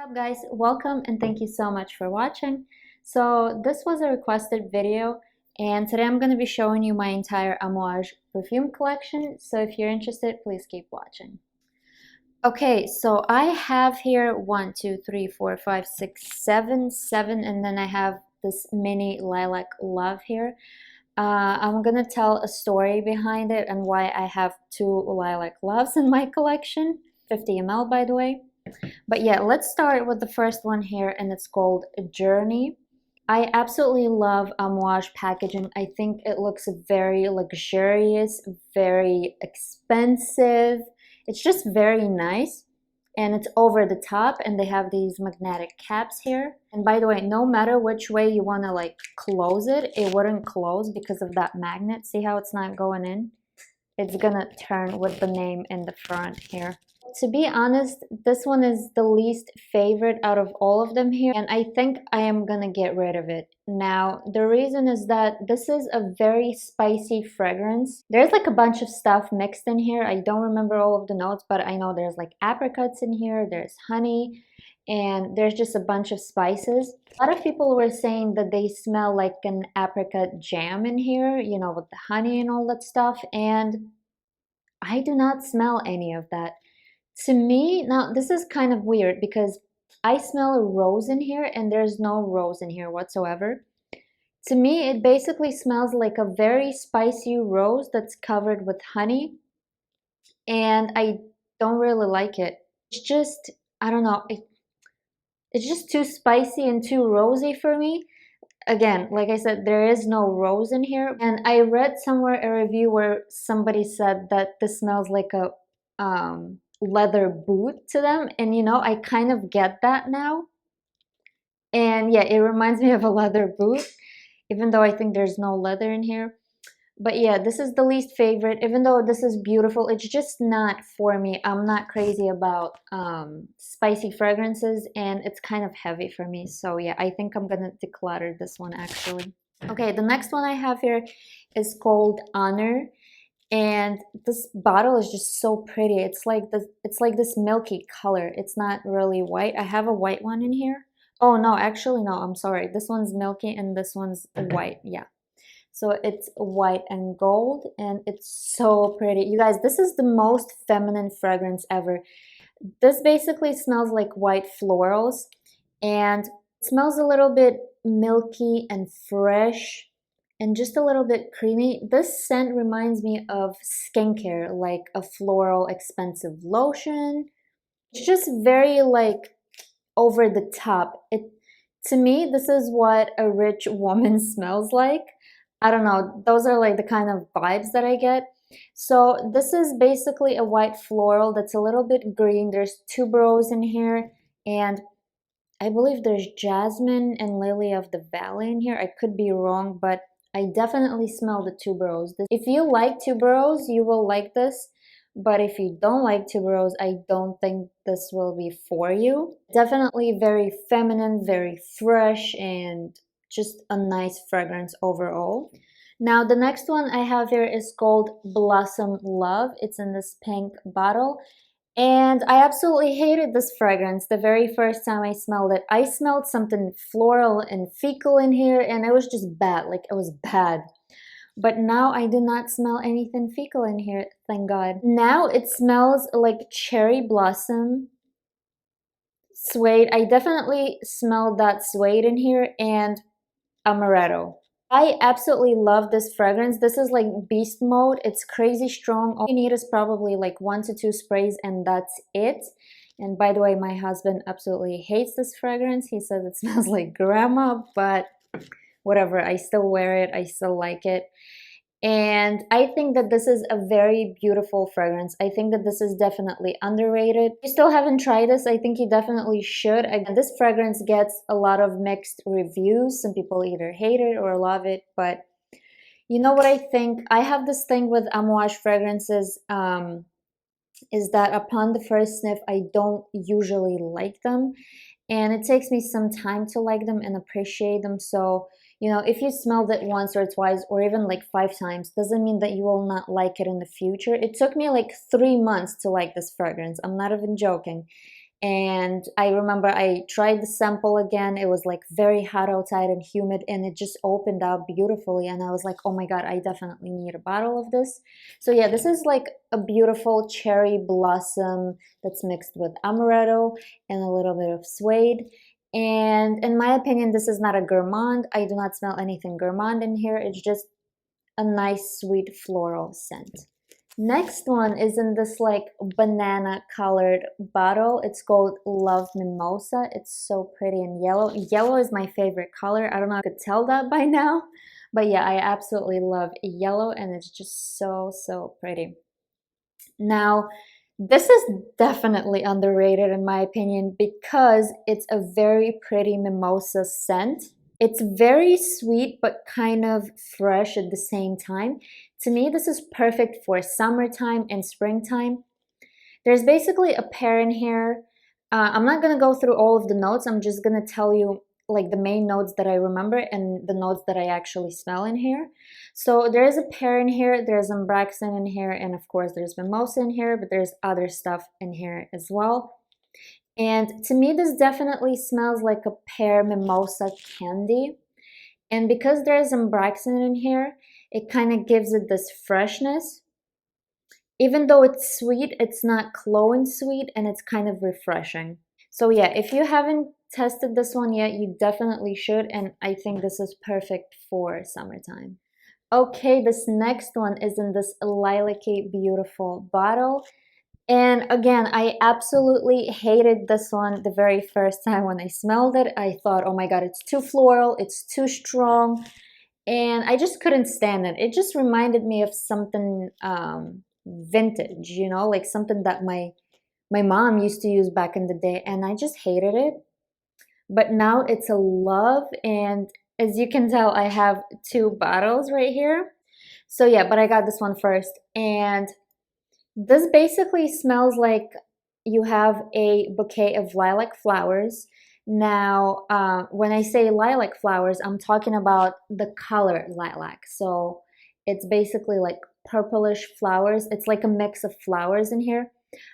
up guys, welcome and thank you so much for watching. So this was a requested video and today I'm going to be showing you my entire Amouage perfume collection, so if you're interested please keep watching. Okay, so I have here 1 2 3 4 5 6 7 and then I have this mini lilac love here. I'm gonna tell a story behind it and why I have 2 lilac loves in my collection, 50 ml by the way. But yeah, let's start with the first one here, and it's called Journey. I absolutely love Amouage packaging. I think it looks very luxurious, very expensive. It's just very nice, and it's over the top, and they have these magnetic caps here. And by the way, no matter which way you want to like close it, it wouldn't close because of that magnet. See how it's not going in? It's gonna turn with the name in the front here. To be honest, this one is the least favorite out of all of them here, and I think I am gonna get rid of it. Now, the reason is that this is a very spicy fragrance. There's like a bunch of stuff mixed in here. I don't remember all of the notes, but I know there's like apricots in here, there's honey, and there's just a bunch of spices. A lot of people were saying that they smell like an apricot jam in here, you know, with the honey and all that stuff, and I do not smell any of that. To me, now this is kind of weird because I smell a rose in here and there's no rose in here whatsoever. To me, it basically smells like a very spicy rose that's covered with honey, and I don't really like it. It's just, I don't know, it's just too spicy and too rosy for me. Again, like I said, there is no rose in here, and I read somewhere a review where somebody said that this smells like a leather boot to them, and you know, I kind of get that now, and yeah, it reminds me of a leather boot, even though I think there's no leather in here. But yeah, this is the least favorite. Even though this is beautiful, it's just not for me. I'm not crazy about spicy fragrances, and it's kind of heavy for me, so yeah, I think I'm gonna declutter this one actually. Okay, the next one I have here is called Honor. And this bottle is just so pretty. It's like this milky color. It's not really white. I have a white one in here. Oh no, actually no, I'm sorry. This one's milky and this one's white. Yeah. So it's white and gold and it's so pretty. You guys, this is the most feminine fragrance ever. This basically smells like white florals and it smells a little bit milky and fresh and just a little bit creamy. This scent reminds me of skincare, like a floral expensive lotion. It's just very like over the top. To me, this is what a rich woman smells like. I don't know, those are like the kind of vibes that I get. So this is basically a white floral that's a little bit green. There's tuberose in here, and I believe there's jasmine and lily of the valley in here. I could be wrong, but I definitely smell the tuberose. If you like tuberose, you will like this. But if you don't like tuberose, I don't think this will be for you. Definitely very feminine, very fresh, and just a nice fragrance overall. Now the next one I have here is called Blossom Love. It's in this pink bottle. And I absolutely hated this fragrance the very first time I smelled it. I smelled something floral and fecal in here, and it was just bad. Like, it was bad. But now I do not smell anything fecal in here, thank God. Now it smells like cherry blossom, suede. I definitely smelled that suede in here, and amaretto. I absolutely love this fragrance. This is like beast mode. It's crazy strong. All you need is probably like 1 to 2 sprays and that's it. And by the way, my husband absolutely hates this fragrance. He says it smells like grandma, but whatever. I still wear it. I still like it. And I think that this is a very beautiful fragrance. I think that this is definitely underrated. If you still haven't tried this, I think you definitely should. Again, this fragrance gets a lot of mixed reviews. Some people either hate it or love it, but you know what I think? I have this thing with Amouage fragrances, is that upon the first sniff, I don't usually like them. And it takes me some time to like them and appreciate them. So, you know, if you smelled it once or twice or even like 5 times, doesn't mean that you will not like it in the future. It took me like 3 months to like this fragrance. I'm not even joking. And I remember I tried the sample again. It was like very hot outside and humid, and it just opened up beautifully. And I was like, oh my God, I definitely need a bottle of this. So yeah, this is like a beautiful cherry blossom that's mixed with amaretto and a little bit of suede. And in my opinion, this is not a gourmand. I do not smell anything gourmand in here. It's just a nice sweet floral scent. Next one is in this like banana colored bottle. It's called Love Mimosa. It's so pretty and yellow. Yellow is my favorite color. I don't know if you could tell that by now, but yeah, I absolutely love yellow, and it's just so pretty. Now, this is definitely underrated in my opinion because it's a very pretty mimosa scent. It's very sweet but kind of fresh at the same time. To me, this is perfect for summertime and springtime. There's basically a pair in here. I'm not going to go through all of the notes. I'm just going to tell you like the main notes that I remember and the notes that I actually smell in here. So there's a pear in here, there's Ambraxan in here, and of course there's mimosa in here, but there's other stuff in here as well. And to me, this definitely smells like a pear mimosa candy. And because there's Ambraxan in here, it kind of gives it this freshness. Even though it's sweet, it's not clone sweet, and it's kind of refreshing. So yeah, if you haven't tested this one yet, you definitely should, and I think this is perfect for summertime. Okay, this next one is in this lilac-y beautiful bottle. And again, I absolutely hated this one the very first time when I smelled it. I thought, oh my God, it's too floral, it's too strong, and I just couldn't stand it. It just reminded me of something vintage, you know, like something that my mom used to use back in the day, and I just hated it. But now it's a love, and as you can tell, I have two bottles right here. So yeah, but I got this one first, and this basically smells like you have a bouquet of lilac flowers. Now, when I say lilac flowers, I'm talking about the color lilac. So it's basically like purplish flowers. It's like a mix of flowers in here.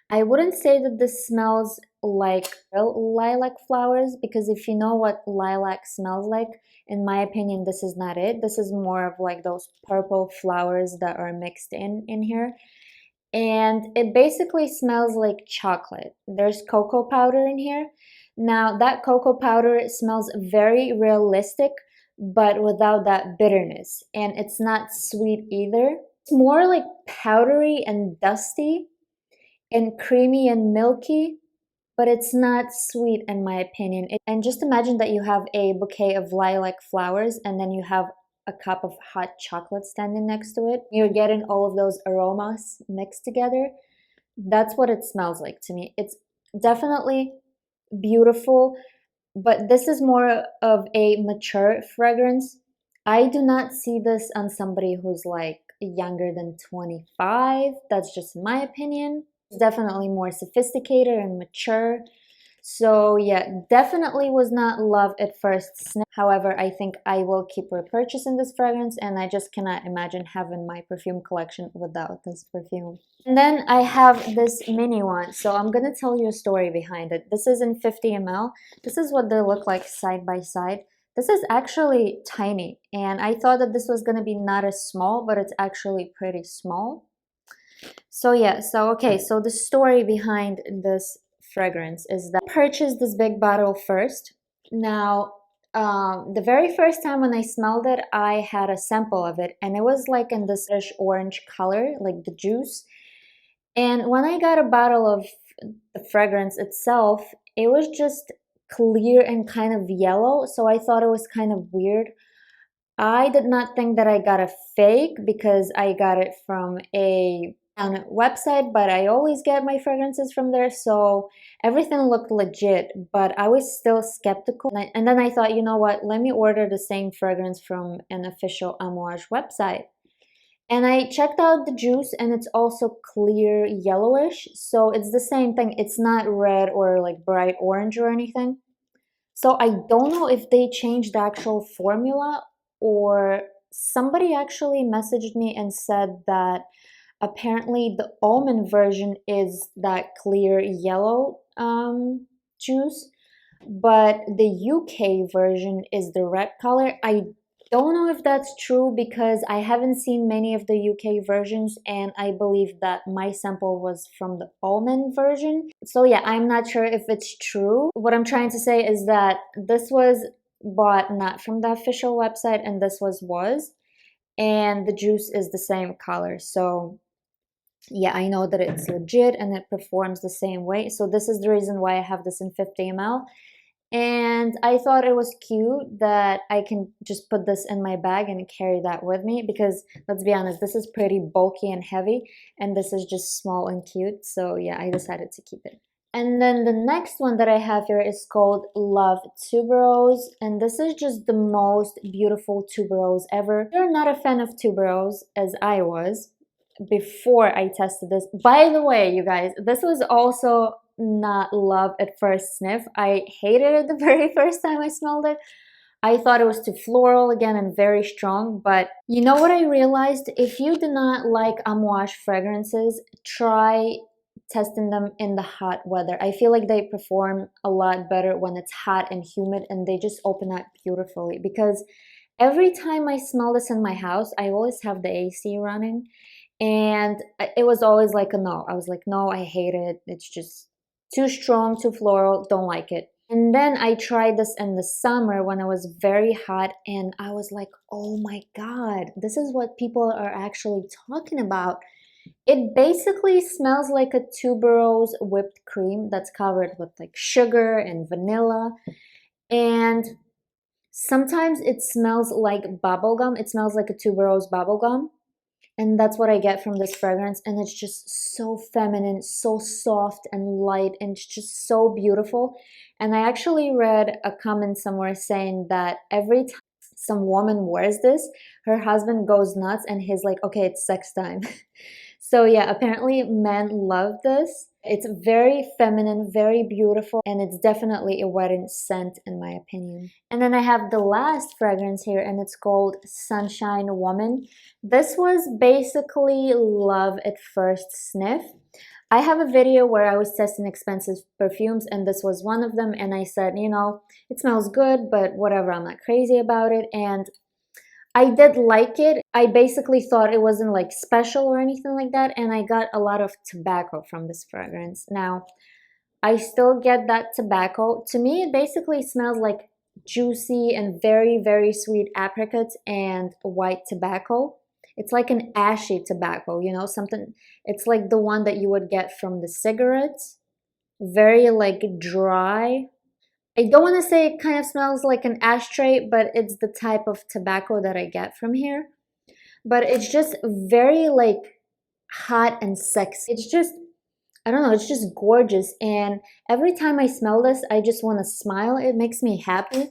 I wouldn't say that this smells like real lilac flowers, because if you know what lilac smells like, in my opinion, this is not it. This is more of like those purple flowers that are mixed in here. And it basically smells like chocolate. There's cocoa powder in here. Now that cocoa powder smells very realistic, but without that bitterness. And it's not sweet either. It's more like powdery and dusty and creamy and milky, but it's not sweet in my opinion. And just imagine that you have a bouquet of lilac flowers and then you have a cup of hot chocolate standing next to it. You're getting all of those aromas mixed together. That's what it smells like to me. It's definitely beautiful, but this is more of a mature fragrance. I do not see this on somebody who's like younger than 25. That's just my opinion. It's definitely more sophisticated and mature. So yeah, definitely was not love at first sniff. However, I think I will keep repurchasing this fragrance, and I just cannot imagine having my perfume collection without this perfume. And then I have this mini one, so I'm gonna tell you a story behind it. This is in 50 ml. This is what they look like side by side. This is actually tiny, and I thought that this was gonna be not as small, but it's actually pretty small. So yeah, so the story behind this fragrance is that I purchased this big bottle first. Now, the very first time when I smelled it, I had a sample of it, and it was like in this reddish orange color, like the juice. And when I got a bottle of the fragrance itself, it was just clear and kind of yellow, so I thought it was kind of weird. I did not think that I got a fake because I got it from a website, but I always get my fragrances from there, so everything looked legit, but I was still skeptical. And then I thought, you know what, let me order the same fragrance from an official Amouage website. And I checked out the juice, and it's also clear yellowish, so it's the same thing. It's not red or like bright orange or anything. So I don't know if they changed the actual formula, or somebody actually messaged me and said that Apparently the almond version is that clear yellow juice, but the UK version is the red color. I don't know if that's true because I haven't seen many of the UK versions, and I believe that my sample was from the almond version. So yeah, I'm not sure if it's true. What I'm trying to say is that this was bought not from the official website, and this was, and the juice is the same color. So yeah, I know that it's legit and it performs the same way. So this is the reason why I have this in 50 ml. And I thought it was cute that I can just put this in my bag and carry that with me, because let's be honest, this is pretty bulky and heavy, and this is just small and cute. So yeah, I decided to keep it. And then the next one that I have here is called Love Tuberose, and this is just the most beautiful tuberose ever. If you're not a fan of tuberose, as I was before I tested this. By the way, you guys, this was also not love at first sniff. I hated it the very first time I smelled it. I thought it was too floral again and very strong, but you know what I realized? If you do not like Amouage fragrances, try testing them in the hot weather. I feel like they perform a lot better when it's hot and humid, and they just open up beautifully, because every time I smell this in my house, I always have the AC running, and it was always like a no. I was like, no, I hate it. It's just too strong, too floral, don't like it. And then I tried this in the summer when it was very hot, and I was like, oh my God, this is what people are actually talking about. It basically smells like a tuberose whipped cream that's covered with like sugar and vanilla. And sometimes it smells like bubblegum. It smells like a tuberose bubblegum. And that's what I get from this fragrance. And it's just so feminine, so soft and light, and it's just so beautiful. And I actually read a comment somewhere saying that every time some woman wears this, her husband goes nuts and he's like, okay, it's sex time. So yeah, apparently men love this. It's very feminine, very beautiful, and it's definitely a wedding scent in my opinion. And then I have the last fragrance here, and it's called Sunshine Woman. This was basically love at first sniff. I have a video where I was testing expensive perfumes, and this was one of them, and I said, you know, it smells good, but whatever, I'm not crazy about it. And I did like it. I basically thought it wasn't like special or anything like that, and I got a lot of tobacco from this fragrance. Now, I still get that tobacco. To me, it basically smells like juicy and very, very sweet apricots and white tobacco. It's like an ashy tobacco, you know, something, it's like the one that you would get from the cigarettes. Very like dry. I don't want to say it kind of smells like an ashtray, but it's the type of tobacco that I get from here. But it's just very like hot and sexy. It's just, I don't know, it's just gorgeous. And every time I smell this, I just want to smile. It makes me happy.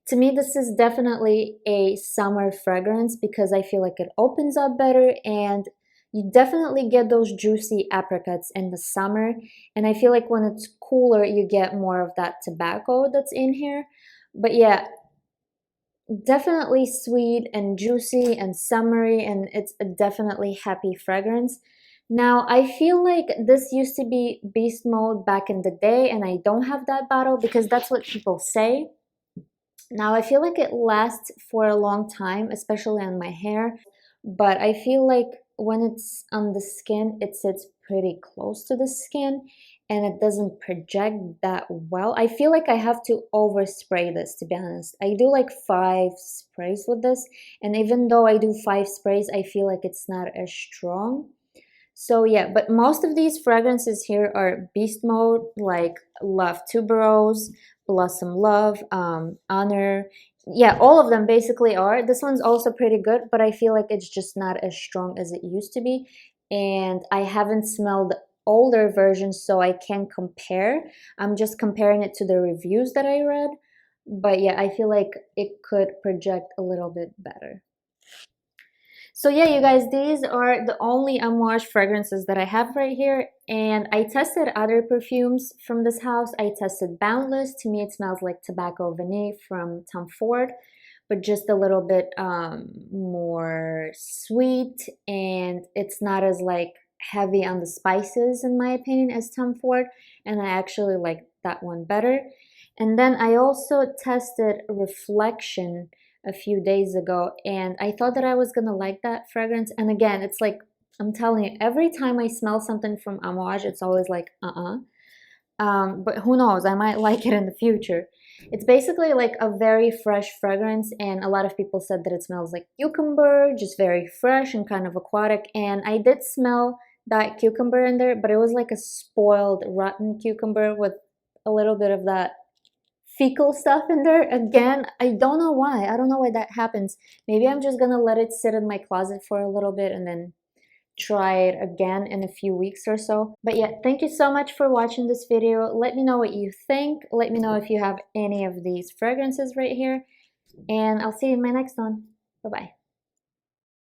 To me, this is definitely a summer fragrance because I feel like it opens up better, and you definitely get those juicy apricots in the summer. And I feel like when it's cooler, you get more of that tobacco that's in here. But yeah, definitely sweet and juicy and summery, and it's a definitely happy fragrance. Now, I feel like this used to be Beast Mode back in the day, and I don't have that bottle because that's what people say. Now, I feel like it lasts for a long time, especially on my hair, but I feel like when it's on the skin, it sits pretty close to the skin and it doesn't project that well. I feel like I have to overspray this, to be honest. I do like 5 sprays with this, and even though I do 5 sprays, I feel like it's not as strong. So yeah, but most of these fragrances here are Beast Mode, like Love Tuberose, Blossom Love, Honor. Yeah, all of them basically are. This one's also pretty good, but I feel like it's just not as strong as it used to be. And I haven't smelled older versions, so I can't compare. I'm just comparing it to the reviews that I read. But yeah, I feel like it could project a little bit better. So yeah, you guys, these are the only Amouage fragrances that I have right here. And I tested other perfumes from this house. I tested Boundless. To me, it smells like Tobacco Vanille from Tom Ford. but just a little bit more sweet, and it's not as like heavy on the spices in my opinion as Tom Ford, and I actually like that one better. And then I also tested Reflection a few days ago, and I thought that I was gonna like that fragrance. And again, it's like, I'm telling you, every time I smell something from Amouage, it's always like, but who knows, I might like it in the future. It's basically like a very fresh fragrance, and a lot of people said that it smells like cucumber, just very fresh and kind of aquatic. And I did smell that cucumber in there, but it was like a spoiled, rotten cucumber with a little bit of that fecal stuff in there. Again, I don't know why. I don't know why that happens. Maybe I'm just gonna let it sit in my closet for a little bit and then try it again in a few weeks or so. But yeah, thank you so much for watching this video. Let me know what you think. Let me know if you have any of these fragrances right here, and I'll see you in my next one. Bye bye.